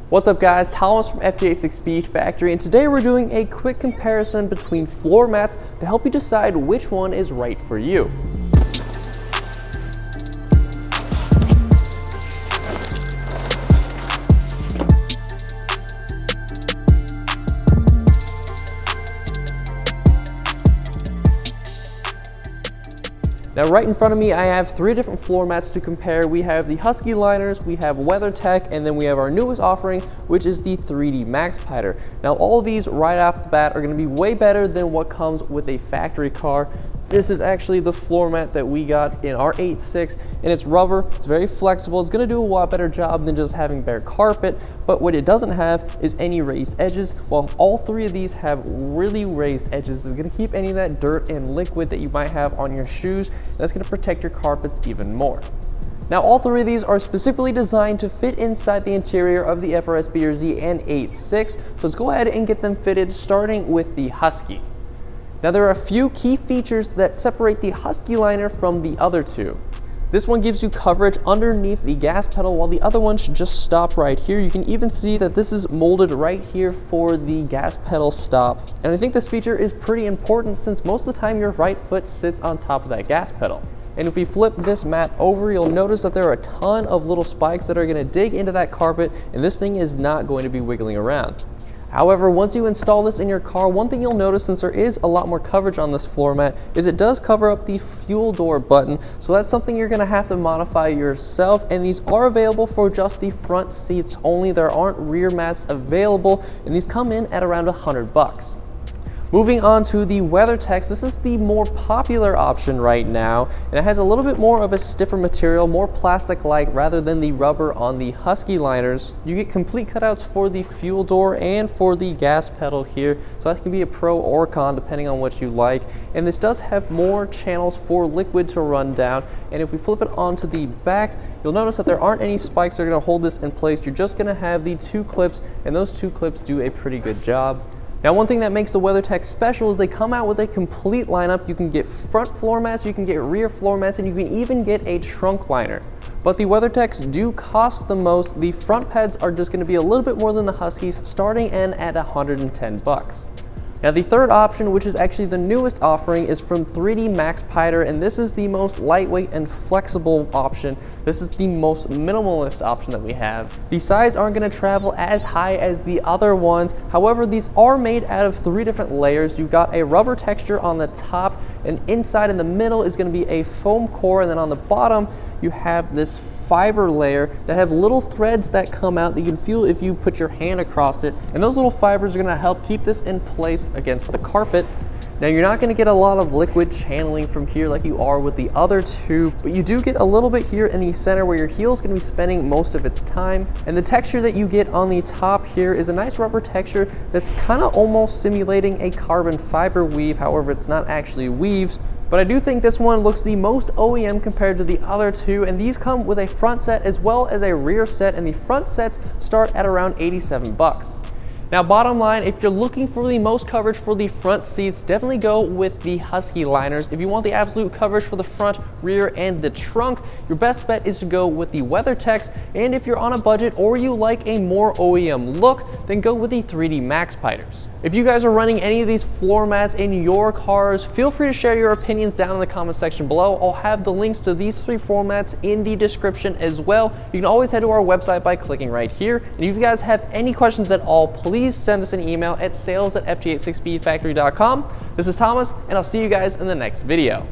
What's up guys, Thomas from FRS Speed Factory, and today we're doing a quick comparison between floor mats to help you decide which one is right for you. Now right in front of me I have three different floor mats to compare. We have the Husky liners, we have WeatherTech, and then we have our newest offering, which is the 3D MaxPider. Now all of these right off the bat are going to be way better than what comes with a factory car. This is actually the floor mat that we got in our 8.6, and it's rubber, it's very flexible, it's going to do a lot better job than just having bare carpet, but what it doesn't have is any raised edges. While all three of these have really raised edges, it's going to keep any of that dirt and liquid that you might have on your shoes. That's going to protect your carpets even more. Now all three of these are specifically designed to fit inside the interior of the FRS BRZ and 8.6, so let's go ahead and get them fitted, starting with the Husky. Now there are a few key features that separate the Husky liner from the other two. This one gives you coverage underneath the gas pedal, while the other one should just stop right here. You can even see that this is molded right here for the gas pedal stop. And I think this feature is pretty important since most of the time your right foot sits on top of that gas pedal. And if we flip this mat over, you'll notice that there are a ton of little spikes that are going to dig into that carpet, and this thing is not going to be wiggling around. However, once you install this in your car, one thing you'll notice, since there is a lot more coverage on this floor mat, is it does cover up the fuel door button, so that's something you're going to have to modify yourself, and these are available for just the front seats only. There aren't rear mats available, and these come in at around $100. Moving on to the WeatherTech, this is the more popular option right now, and it has a little bit more of a stiffer material, more plastic-like rather than the rubber on the Husky liners. You get complete cutouts for the fuel door and for the gas pedal here, so that can be a pro or con depending on what you like. And this does have more channels for liquid to run down, and if we flip it onto the back, you'll notice that there aren't any spikes that are going to hold this in place. You're just going to have the two clips, and those two clips do a pretty good job. Now one thing that makes the WeatherTech special is they come out with a complete lineup. You can get front floor mats, you can get rear floor mats, and you can even get a trunk liner. But the WeatherTechs do cost the most. The front pads are just going to be a little bit more than the Huskies, starting in at $110. Now the third option, which is actually the newest offering, is from 3D MaxPider, and this is the most lightweight and flexible option. This is the most minimalist option that we have. The sides aren't going to travel as high as the other ones. However, these are made out of three different layers. You've got a rubber texture on the top, and inside in the middle is going to be a foam core, and then on the bottom you have this fiber layer that have little threads that come out that you can feel if you put your hand across it, and those little fibers are going to help keep this in place against the carpet. Now you're not going to get a lot of liquid channeling from here like you are with the other two, but you do get a little bit here in the center where your heel is going to be spending most of its time. And the texture that you get on the top here is a nice rubber texture that's kind of almost simulating a carbon fiber weave. However, it's not actually weaves. But I do think this one looks the most OEM compared to the other two, and these come with a front set as well as a rear set, and the front sets start at around $87. Now bottom line, if you're looking for the most coverage for the front seats, definitely go with the Husky liners. If you want the absolute coverage for the front, rear, and the trunk, your best bet is to go with the WeatherTechs. And if you're on a budget or you like a more OEM look, then go with the 3D MaxPiders. If you guys are running any of these floor mats in your cars, feel free to share your opinions down in the comment section below. I'll have the links to these three floor mats in the description as well. You can always head to our website by clicking right here. And if you guys have any questions at all, please send us an email at sales@FG86speedfactory.com. This is Thomas, and I'll see you guys in the next video.